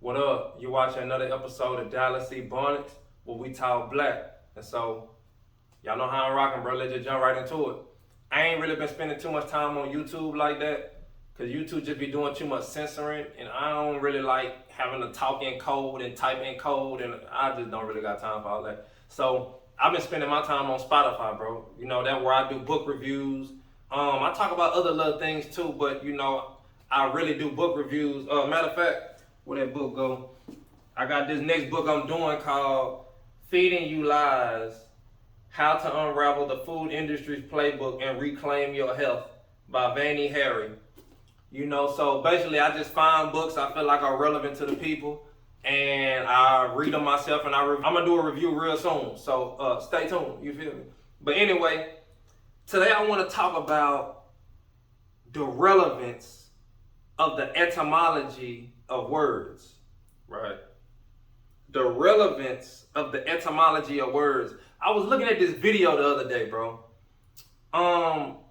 What up? You watching another episode of Dallas C. Bonnets, where we talk black. And so, y'all know how I'm rocking, bro. Let's just jump right into it. I ain't really been spending too much time on YouTube like that, because YouTube just be doing too much censoring, and I don't really like having to talk in code and type in code, and I just don't really got time for all that. So, I've been spending my time on Spotify, bro. You know, that's where I do book reviews. I talk about other little things too, but you know, I really do book reviews. Matter of fact, where that book go? I got this next book I'm doing called Feeding You Lies, How to Unravel the Food Industry's Playbook and Reclaim Your Health by Vanny Harry. You know, so basically I just find books I feel like are relevant to the people, and I read them myself, and I'm gonna do a review real soon. So stay tuned, you feel me? But anyway, today I wanna talk about the relevance of the etymology of words, right? The relevance of the etymology of words. I was looking at this video the other day, bro.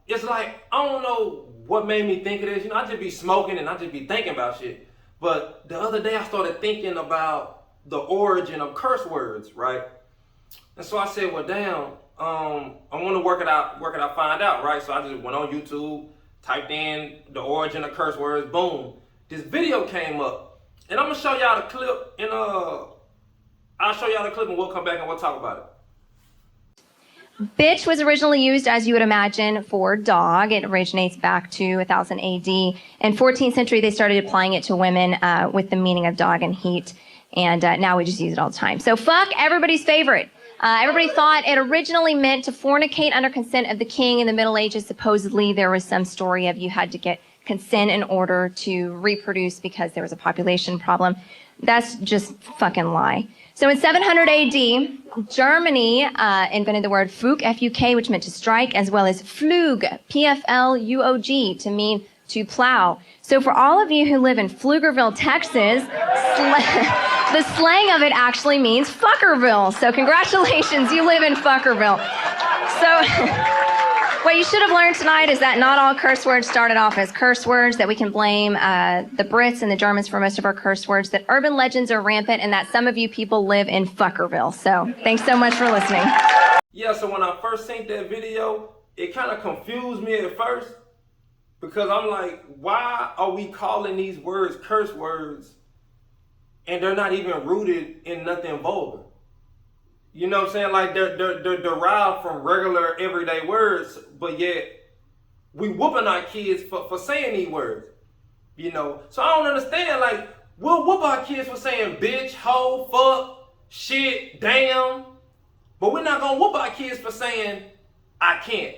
It's like, I don't know what made me think of this. You know, I just be smoking and I just be thinking about shit. But the other day I started thinking about the origin of curse words, right? And so I said, well, damn, I want to work it out, find out, right? So I just went on YouTube, typed in the origin of curse words, boom. This video came up. And I'm gonna show y'all the clip, and I'll show y'all the clip and we'll come back and we'll talk about it. Bitch was originally used, as you would imagine, for dog. It originates back to 1000 AD. In 14th century, they started applying it to women with the meaning of dog and heat. And now we just use it all the time. So fuck everybody's favorite. Everybody thought it originally meant to fornicate under consent of the king. In the Middle Ages, supposedly there was some story of you had to get consent in order to reproduce because there was a population problem. That's just fucking lie. So in 700 AD, Germany invented the word Fug, F-U-K, which meant to strike, as well as Flug, P-F-L-U-O-G, to mean to plow. So for all of you who live in Pflugerville, Texas, the slang of it actually means Fuckerville. So congratulations, you live in Fuckerville. So what you should have learned tonight is that not all curse words started off as curse words, that we can blame the Brits and the Germans for most of our curse words, that urban legends are rampant, and that some of you people live in Fuckerville. So thanks so much for listening. Yeah, so when I first seen that video, it kind of confused me at first, because I'm like, why are we calling these words curse words and they're not even rooted in nothing vulgar? You know what I'm saying? Like they're derived from regular everyday words, but yet we whooping our kids for saying these words. You know? So I don't understand, like, we'll whoop our kids for saying bitch, hoe, fuck, shit, damn. But we're not gonna whoop our kids for saying I can't,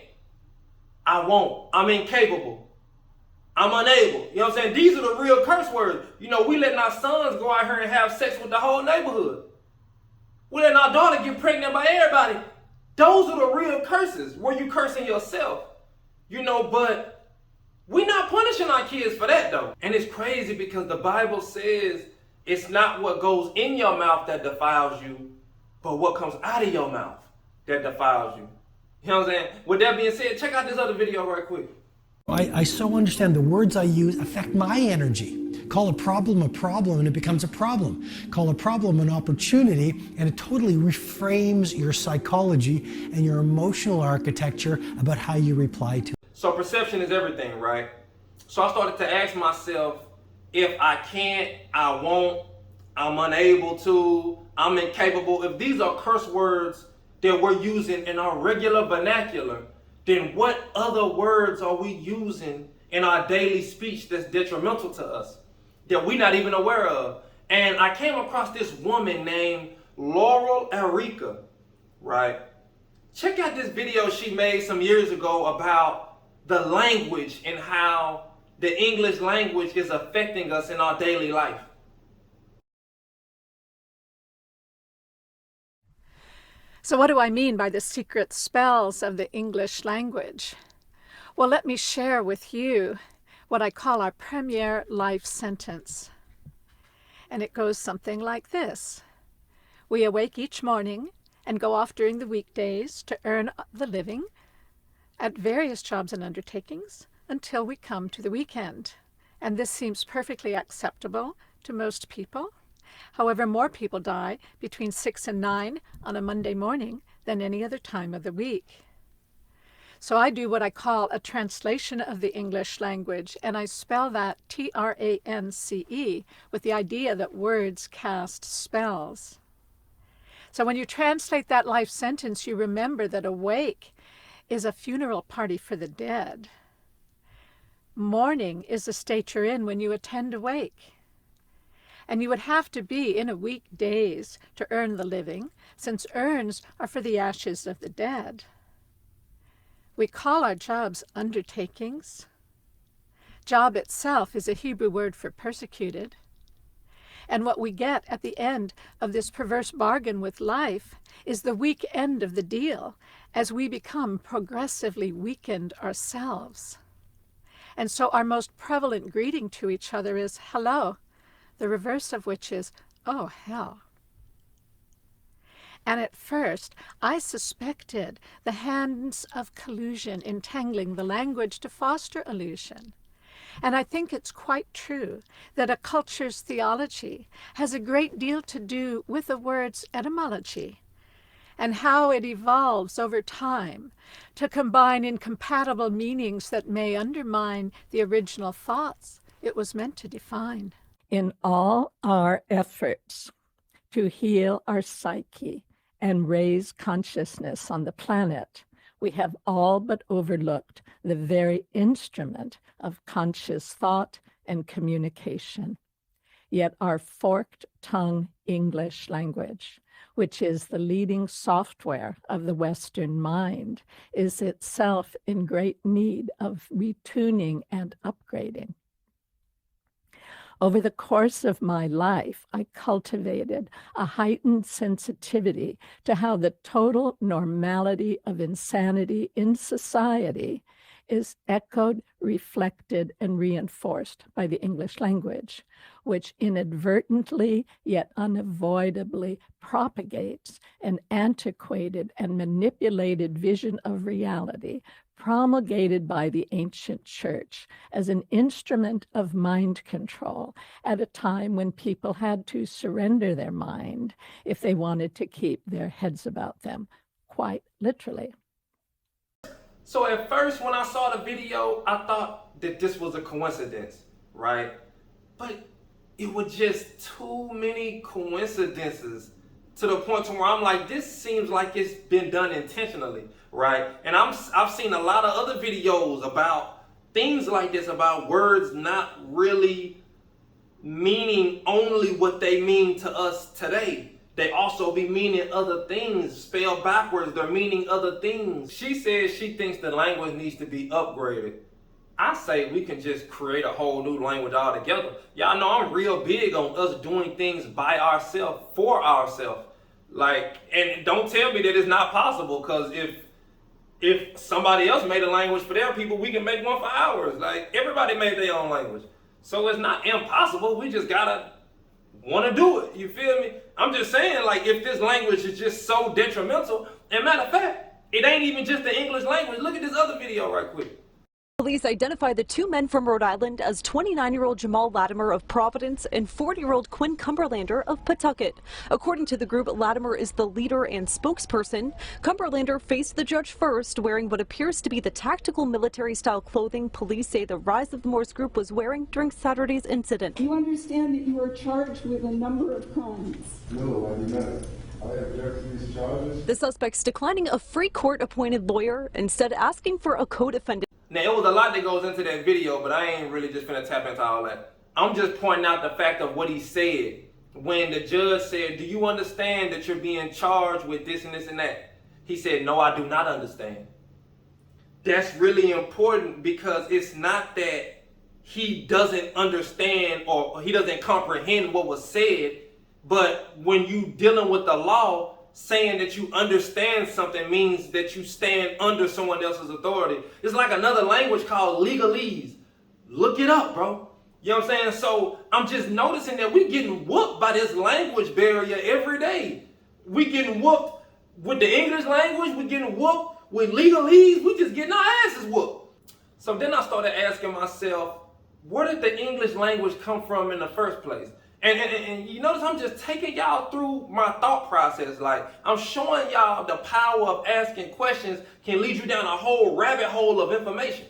I won't, I'm incapable, I'm unable. You know what I'm saying? These are the real curse words. You know, we letting our sons go out here and have sex with the whole neighborhood. We letting our daughter get pregnant by everybody. Those are the real curses, where you cursing yourself. You know, but we're not punishing our kids for that though. And it's crazy because the Bible says it's not what goes in your mouth that defiles you, but what comes out of your mouth that defiles you. You know what I'm saying? With that being said, check out this other video right quick. I so understand the words I use affect my energy. Call a problem and it becomes a problem. Call a problem an opportunity and it totally reframes your psychology and your emotional architecture about how you reply to it. So perception is everything, right? So I started to ask myself, if I can't, I won't, I'm unable to, I'm incapable, if these are curse words that we're using in our regular vernacular, then what other words are we using in our daily speech that's detrimental to us, that we're not even aware of? And I came across this woman named Laurel Erica, right? Check out this video she made some years ago about the language and how the English language is affecting us in our daily life. So what do I mean by the secret spells of the English language? Well, let me share with you what I call our premier life sentence. And it goes something like this. We awake each morning and go off during the weekdays to earn the living at various jobs and undertakings until we come to the weekend. And this seems perfectly acceptable to most people. However, more people die between 6 and 9 on a Monday morning than any other time of the week. So I do what I call a translation of the English language, and I spell that Trance, with the idea that words cast spells. So when you translate that life sentence, you remember that a wake is a funeral party for the dead. Mourning is the state you're in when you attend a wake. And you would have to be in a weekdays to earn the living, since urns are for the ashes of the dead. We call our jobs undertakings. Job itself is a Hebrew word for persecuted. And what we get at the end of this perverse bargain with life is the weak end of the deal as we become progressively weakened ourselves. And so our most prevalent greeting to each other is hello, the reverse of which is, oh, hell. And at first, I suspected the hands of collusion entangling the language to foster illusion. And I think it's quite true that a culture's theology has a great deal to do with the word's etymology and how it evolves over time to combine incompatible meanings that may undermine the original thoughts it was meant to define. In all our efforts to heal our psyche and raise consciousness on the planet, we have all but overlooked the very instrument of conscious thought and communication. Yet our forked-tongue English language, which is the leading software of the Western mind, is itself in great need of retuning and upgrading. Over the course of my life, I cultivated a heightened sensitivity to how the total normality of insanity in society is echoed, reflected, and reinforced by the English language, which inadvertently yet unavoidably propagates an antiquated and manipulated vision of reality promulgated by the ancient church as an instrument of mind control at a time when people had to surrender their mind if they wanted to keep their heads about them, quite literally. So at first when I saw the video, I thought that this was a coincidence, right? But it was just too many coincidences to the point to where I'm like, this seems like it's been done intentionally, right? And I've seen a lot of other videos about things like this, about words not really meaning only what they mean to us today. They also be meaning other things, spelled backwards, they're meaning other things. She says she thinks the language needs to be upgraded. I say we can just create a whole new language altogether. Y'all know I'm real big on us doing things by ourselves, for ourselves. Like, and don't tell me that it's not possible, because if somebody else made a language for their people, we can make one for ours. Like, everybody made their own language. So it's not impossible, we just gotta want to do it, you feel me? I'm just saying, like, if this language is just so detrimental, and matter of fact, it ain't even just the English language. Look at this other video right quick. Police identify the two men from Rhode Island as 29-year-old Jamal Latimer of Providence and 40-year-old Quinn Cumberlander of Pawtucket. According to the group, Latimer is the leader and spokesperson. Cumberlander faced the judge first, wearing what appears to be the tactical military-style clothing police say the Rise of the Morse group was wearing during Saturday's incident. You understand that you are charged with a number of crimes? No, I do not. I object to these charges. The suspects declining a free court-appointed lawyer, instead asking for a co-defendant. Now, it was a lot that goes into that video, but I ain't really just finna tap into all that. I'm just pointing out the fact of what he said. When the judge said, do you understand that you're being charged with this and this and that? He said, no, I do not understand. That's really important, because it's not that he doesn't understand or he doesn't comprehend what was said, but when you dealing with the law, saying that you understand something means that you stand under someone else's authority. It's like another language called legalese. Look it up, bro. You know what I'm saying? So I'm just noticing that we getting whooped by this language barrier every day. We getting whooped with the English language. We getting whooped with legalese. We just getting our asses whooped. So then I started asking myself, where did the English language come from in the first place? And you notice I'm just taking y'all through my thought process. Like, I'm showing y'all the power of asking questions can lead you down a whole rabbit hole of information.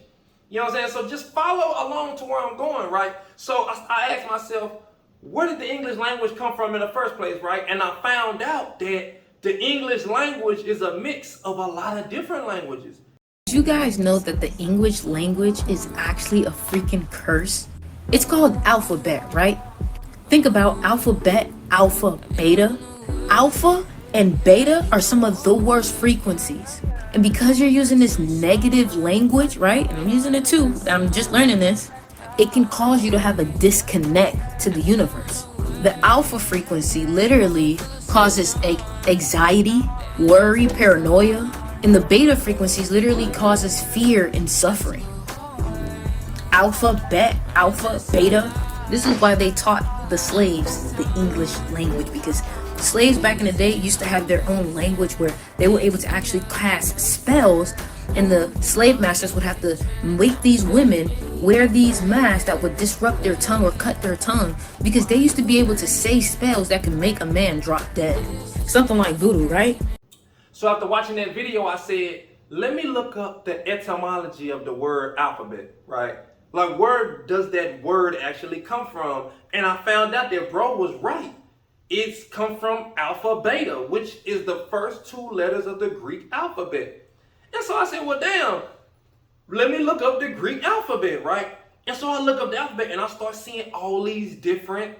You know what I'm saying? So just follow along to where I'm going, right? So I asked myself, where did the English language come from in the first place, right? And I found out that the English language is a mix of a lot of different languages. Did you guys know that the English language is actually a freaking curse? It's called alphabet, right? Think about alphabet, alpha, beta. Alpha and beta are some of the worst frequencies. And because you're using this negative language, right? And I'm using it too, I'm just learning this. It can cause you to have a disconnect to the universe. The alpha frequency literally causes anxiety, worry, paranoia. And the beta frequencies literally causes fear and suffering. Alpha, beta. This is why they taught the slaves the English language, because slaves back in the day used to have their own language where they were able to actually cast spells, and the slave masters would have to make these women wear these masks that would disrupt their tongue or cut their tongue, because they used to be able to say spells that could make a man drop dead. Something like voodoo, right? So after watching that video, I said, let me look up the etymology of the word alphabet, right? Like, where does that word actually come from? And I found out that bro was right. It's come from alpha beta, which is the first two letters of the Greek alphabet. And so I said, well, damn, let me look up the Greek alphabet, right? And so I look up the alphabet and I start seeing all these different,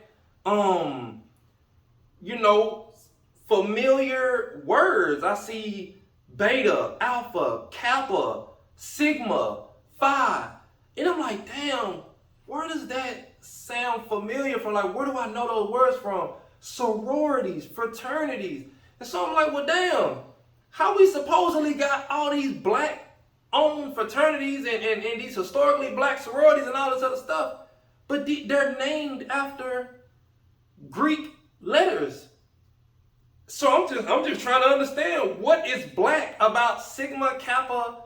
familiar words. I see beta, alpha, kappa, sigma, phi. And I'm like, damn, where does that sound familiar from? Like, where do I know those words from? Sororities, fraternities. And so I'm like, well, damn, how we supposedly got all these black-owned fraternities and these historically black sororities and all this other stuff, but they're named after Greek letters. So I'm just trying to understand, what is black about sigma, kappa,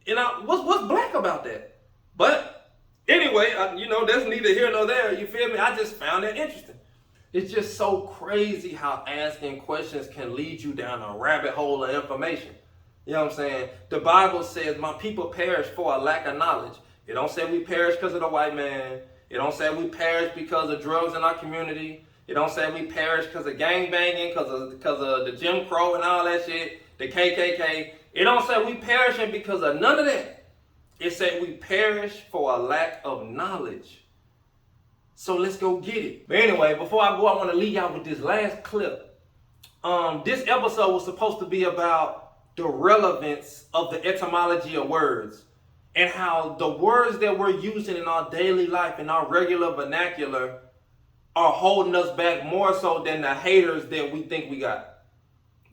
and what's black about that? But anyway, that's neither here nor there. You feel me? I just found it interesting. It's just so crazy how asking questions can lead you down a rabbit hole of information. You know what I'm saying? The Bible says, my people perish for a lack of knowledge. It don't say we perish because of the white man. It don't say we perish because of drugs in our community. It don't say we perish because of gang banging, because of the Jim Crow and all that shit, the KKK. It don't say we perishing because of none of that. It said we perish for a lack of knowledge. So let's go get it. But anyway, before I go, I want to leave y'all with this last clip. This episode was supposed to be about the relevance of the etymology of words and how the words that we're using in our daily life, in our regular vernacular, are holding us back more so than the haters that we think we got.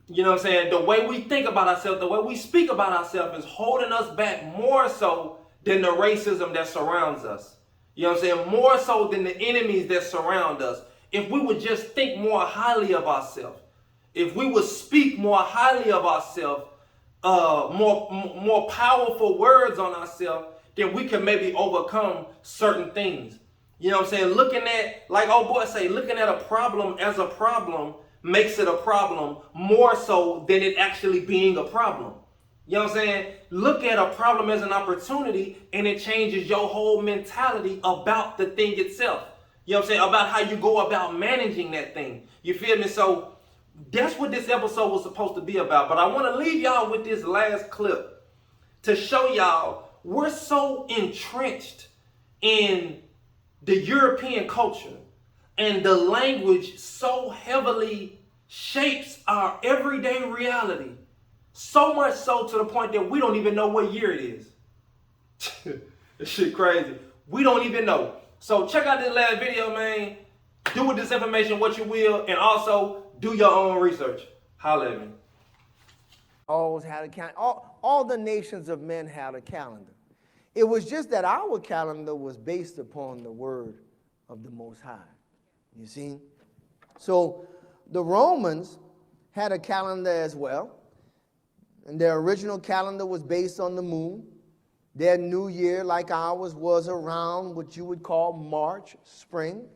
You know what I'm saying? The way we think about ourselves, the way we speak about ourselves is holding us back more so than the racism that surrounds us. You know what I'm saying? More so than the enemies that surround us. If we would just think more highly of ourselves, if we would speak more highly of ourselves, more powerful words on ourselves, then we can maybe overcome certain things. You know what I'm saying? Looking at, like old boy say, looking at a problem as a problem makes it a problem more so than it actually being a problem. You know what I'm saying? Look at a problem as an opportunity and it changes your whole mentality about the thing itself. You know what I'm saying? About how you go about managing that thing. You feel me? So that's what this episode was supposed to be about. But I want to leave y'all with this last clip to show y'all we're so entrenched in the European culture and the language so heavily shapes our everyday reality. So much so to the point that we don't even know what year it is. This shit crazy. We don't even know. So check out this last video, man. Do with this information what you will, and also do your own research. Holla at me. Always had a calendar. All the nations of men had a calendar. It was just that our calendar was based upon the word of the Most High. You see? So the Romans had a calendar as well. And their original calendar was based on the moon. Their new year, like ours, was around what you would call March, spring.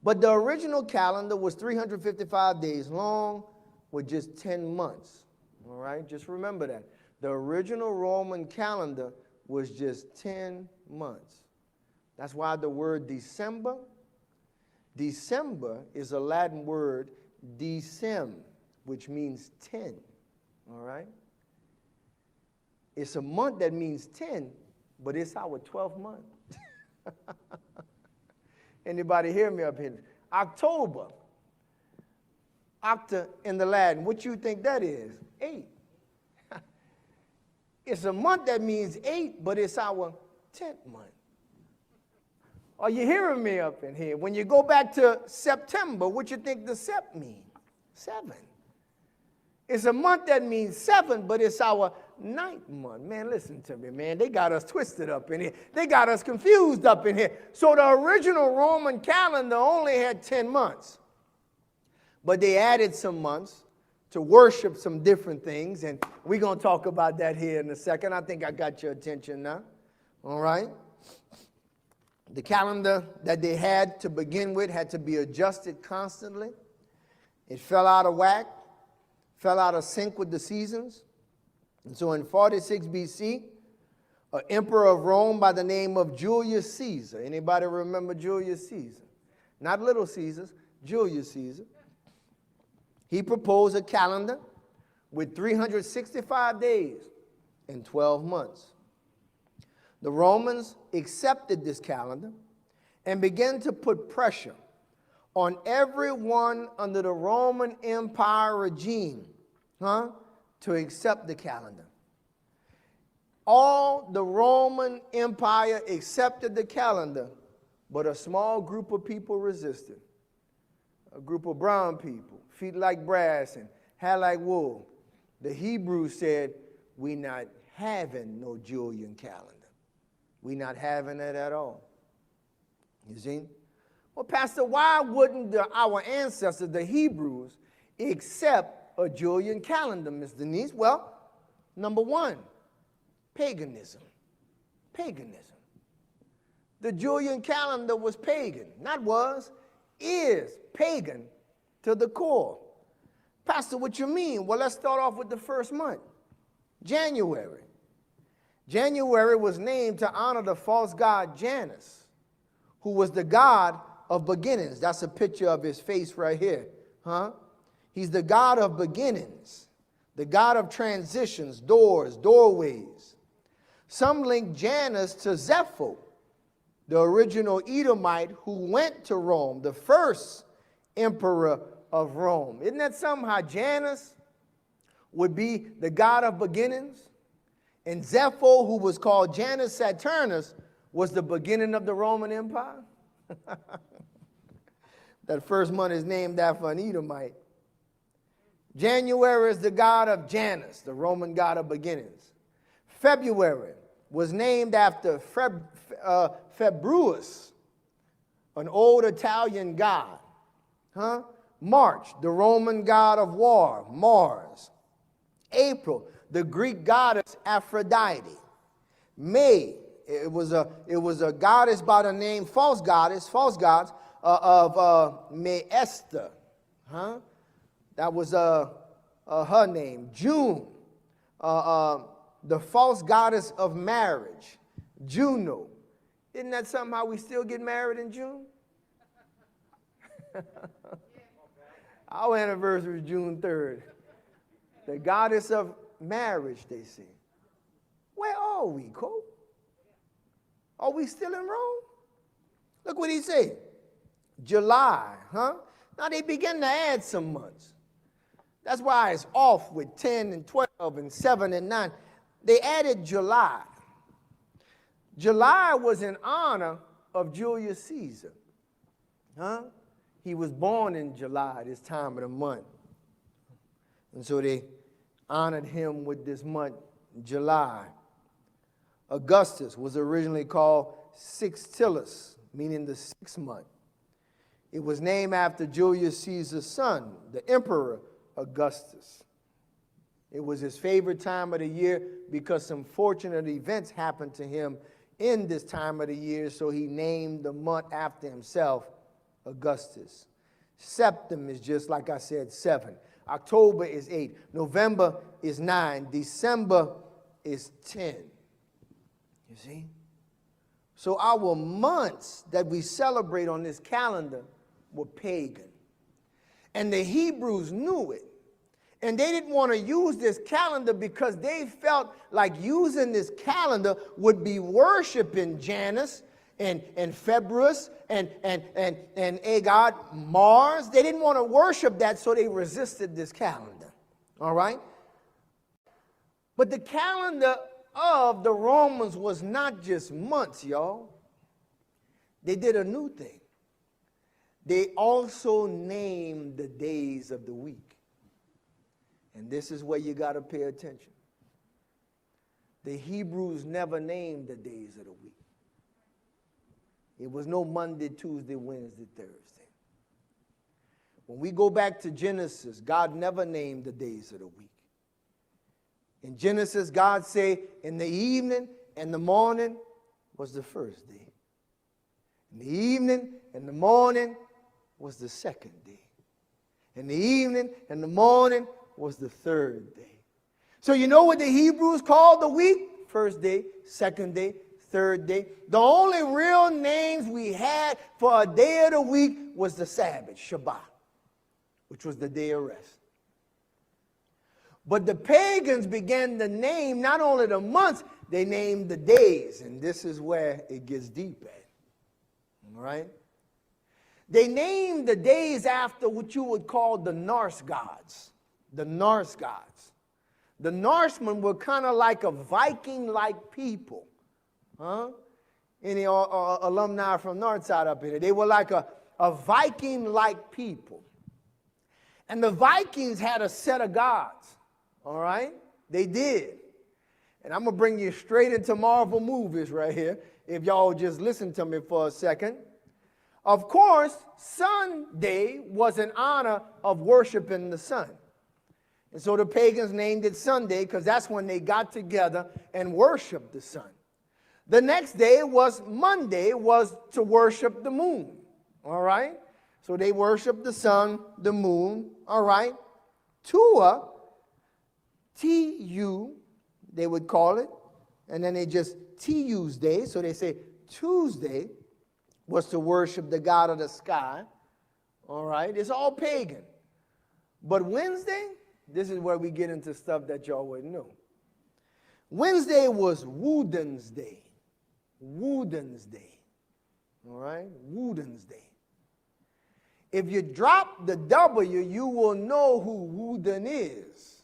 But the original calendar was 355 days long with just 10 months. All right, just remember that. The original Roman calendar was just 10 months. That's why the word December is a Latin word, decem, which means 10. All right? It's a month that means 10, but it's our 12th month. Anybody hear me up here? October. Octa in the Latin, what you think that is? 8. It's a month that means 8, but it's our 10th month. Are you hearing me up in here? When you go back to September, what you think the sept means? 7. It's a month that means 7, but it's our 9th month. Man, listen to me, man. They got us twisted up in here. They got us confused up in here. So the original Roman calendar only had 10 months. But they added some months to worship some different things, and we're going to talk about that here in a second. I think I got your attention now. All right? The calendar that they had to begin with had to be adjusted constantly. It fell out of whack, fell out of sync with the seasons. And so in 46 BC, an emperor of Rome by the name of Julius Caesar. Anybody remember Julius Caesar? Not Little Caesars, Julius Caesar. He proposed a calendar with 365 days and 12 months. The Romans accepted this calendar and began to put pressure on everyone under the Roman Empire regime to accept the calendar. All the Roman Empire accepted the calendar, but a small group of people resisted. A group of brown people, feet like brass and hair like wool. The Hebrews said, "We not having no Julian calendar. We not having it at all." You see? Well, Pastor, why wouldn't our ancestors, the Hebrews, accept a Julian calendar, Miss Denise? Well, number one, paganism. Paganism. The Julian calendar was pagan. Not was, is pagan to the core. Pastor, what you mean? Well, let's start off with the first month, January. January was named to honor the false god Janus, who was the god of beginnings. That's a picture of his face right here. He's the god of beginnings, the god of transitions, doors, doorways. Some link Janus to Zepho, the original Edomite who went to Rome, the first emperor of Rome. Isn't that somehow Janus would be the god of beginnings? And Zepho, who was called Janus Saturnus, was the beginning of the Roman Empire? That first month is named after an Edomite. January is the god of Janus, the Roman god of beginnings. February was named after Februus, an old Italian god. March, the Roman god of war, Mars. April, the Greek goddess Aphrodite. May, it was a goddess by the name, false gods of Maesta. That was her name. June, the false goddess of marriage, Juno. Isn't that somehow we still get married in June? Our anniversary is June 3rd. The goddess of marriage, they say. Where are we, Cole? Are we still in Rome? Look what he said. July, Now they begin to add some months. That's why it's off with 10 and 12 and 7 and 9. They added July. July was in honor of Julius Caesar. He was born in July, this time of the month. And so they honored him with this month, July. Augustus was originally called Sextilis, meaning the 6th month. It was named after Julius Caesar's son, the Emperor Augustus. It was his favorite time of the year because some fortunate events happened to him in this time of the year, so he named the month after himself, Augustus. Septem is just like I said, 7. October is 8. November is 9. December is 10. You see? So our months that we celebrate on this calendar were pagan. And the Hebrews knew it. And they didn't want to use this calendar because they felt like using this calendar would be worshiping Janus and February and Agard, Mars. They didn't want to worship that, so they resisted this calendar. All right? But the calendar of the Romans was not just months, y'all. They did a new thing. They also named the days of the week. And this is where you got to pay attention. The Hebrews never named the days of the week. It was no Monday, Tuesday, Wednesday, Thursday. When we go back to Genesis, God never named the days of the week. In Genesis, God said, in the evening and the morning was the first day. In the evening and the morning was the second day. In the evening and the morning was the third day. So you know what the Hebrews called the week? First day, second day, third day. The only real names we had for a day of the week was the Sabbath, Shabbat, which was the day of rest. But the pagans began to name not only the months, they named the days. And this is where it gets deep at. All right? They named the days after what you would call the Norse gods. The Norse gods. The Norsemen were kind of like a Viking-like people. Huh? Any alumni from Northside up here? They were like a Viking-like people. And the Vikings had a set of gods. All right? They did. And I'm going to bring you straight into Marvel movies right here, if y'all just listen to me for a second. Of course, Sunday was in honor of worshiping the sun. And so the pagans named it Sunday because that's when they got together and worshiped the sun. The next day was Monday, was to worship the moon. All right? So they worshiped the sun, the moon. All right? Tua, T-U, they would call it. And then they just Tuesday. So they say Tuesday was to worship the god of the sky. All right? It's all pagan. But Wednesday, this is where we get into stuff that y'all wouldn't know. Wednesday was Woden's Day. Woden's Day. All right? Woden's Day. If you drop the W, you will know who Woden is.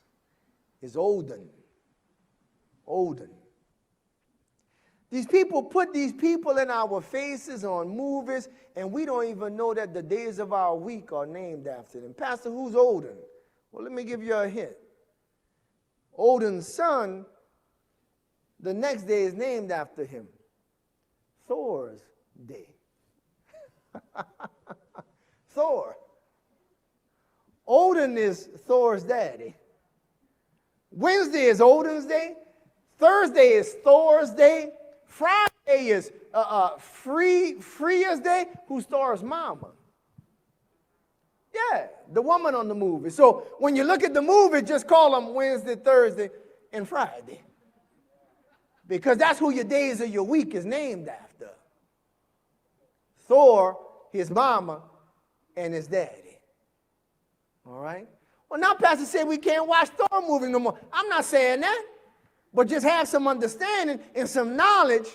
It's Odin. Odin. These people put these people in our faces on movies, and we don't even know that the days of our week are named after them. Pastor, who's Odin? Well, let me give you a hint. Odin's son, the next day is named after him. Thor's Day. Thor. Odin is Thor's daddy. Wednesday is Odin's day. Thursday is Thor's day. Friday is Freya's day, who's Thor's mama. Yeah, the woman on the movie. So when you look at the movie, just call them Wednesday, Thursday, and Friday. Because that's who your days of your week is named after. Thor, his mama, and his daddy. All right? Well, now Pastor said we can't watch Thor movies no more. I'm not saying that. But just have some understanding and some knowledge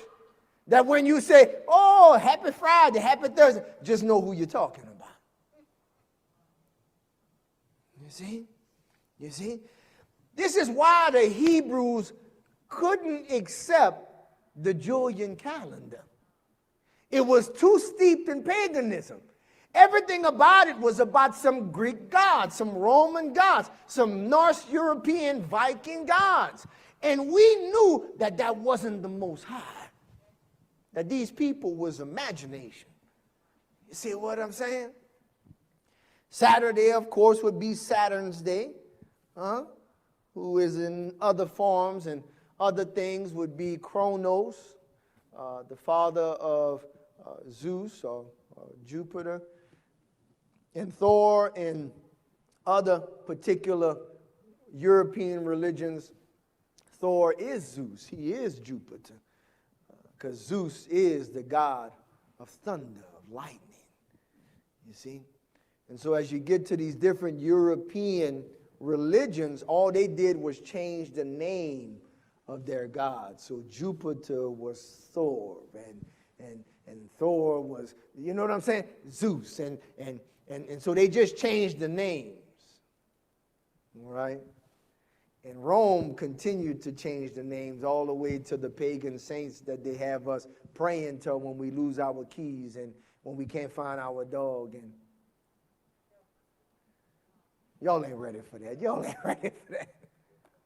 that when you say, oh, happy Friday, happy Thursday, just know who you're talking about. You see? You see? This is why the Hebrews couldn't accept the Julian calendar. It was too steeped in paganism. Everything about it was about some Greek gods, some Roman gods, some North European Viking gods. And we knew that that wasn't the Most High. That these people was imagination. You see what I'm saying? Saturday, of course, would be Saturn's day. Who is in other forms and other things would be Kronos, the father of Zeus or Jupiter. And Thor in other particular European religions, Thor is Zeus. He is Jupiter. Because Zeus is the god of thunder, of lightning. You see? And so as you get to these different European religions, all they did was change the name of their god. So Jupiter was Thor, and Thor was, you know what I'm saying? Zeus. And so they just changed the names. All right? And Rome continued to change the names all the way to the pagan saints that they have us praying to when we lose our keys and when we can't find our dog. And y'all ain't ready for that. Y'all ain't ready for that.